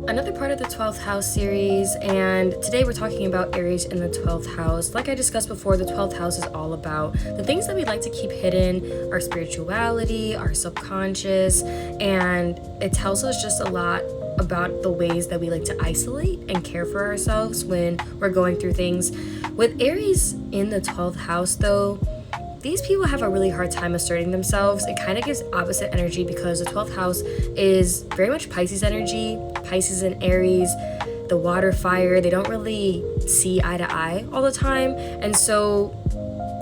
Another part of the 12th house series, and today we're talking about Aries in the 12th house. Like I discussed before, the 12th house is all about the things that we like to keep hidden, our spirituality, our subconscious, and it tells us just a lot about the ways that we like to isolate and care for ourselves when we're going through things. With Aries in the 12th house, though, these people have a really hard time asserting themselves. It kind of gives opposite energy because the 12th house is very much Pisces energy. Pisces and Aries, the water, fire, they don't really see eye to eye all the time. And so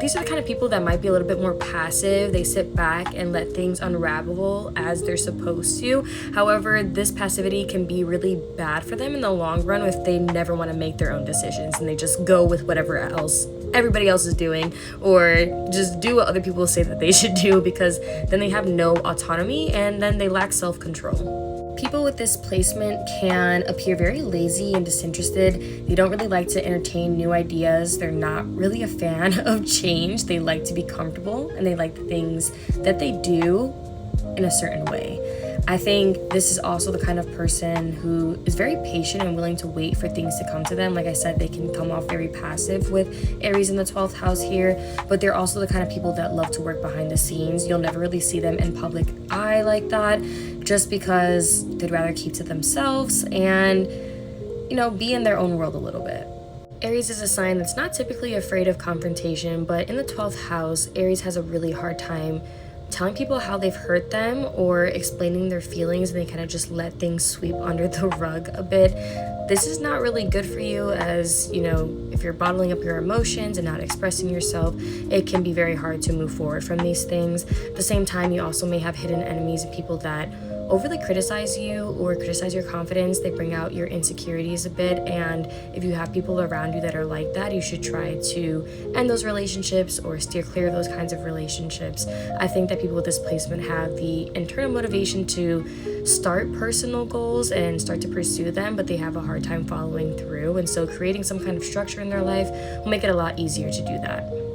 these are the kind of people that might be a little bit more passive. They sit back and let things unravel as they're supposed to. However, this passivity can be really bad for them in the long run if they never want to make their own decisions and they just go with whatever else everybody else is doing, or just do what other people say that they should do, because then they have no autonomy and then they lack self-control. People with this placement can appear very lazy and disinterested. They don't really like to entertain new ideas. They're not really a fan of change. They like to be comfortable and they like the things that they do in a certain way. I think this is also the kind of person who is very patient and willing to wait for things to come to them. Like I said, they can come off very passive with Aries in the 12th house here, but they're also the kind of people that love to work behind the scenes. You'll never really see them in public eye like that, just because they'd rather keep to themselves and, be in their own world a little bit. Aries is a sign that's not typically afraid of confrontation, but in the 12th house, Aries has a really hard time telling people how they've hurt them or explaining their feelings, and they kind of just let things sweep under the rug a bit. This is not really good for you, as if you're bottling up your emotions and not expressing yourself, it can be very hard to move forward from these things. At the same time, you also may have hidden enemies and people that overly criticize you or criticize your confidence. They bring out your insecurities a bit, and if you have people around you that are like that, you should try to end those relationships or steer clear of those kinds of relationships. I think that people with this placement have the internal motivation to start personal goals and start to pursue them, but they have a hard time following through, and so creating some kind of structure in their life will make it a lot easier to do that.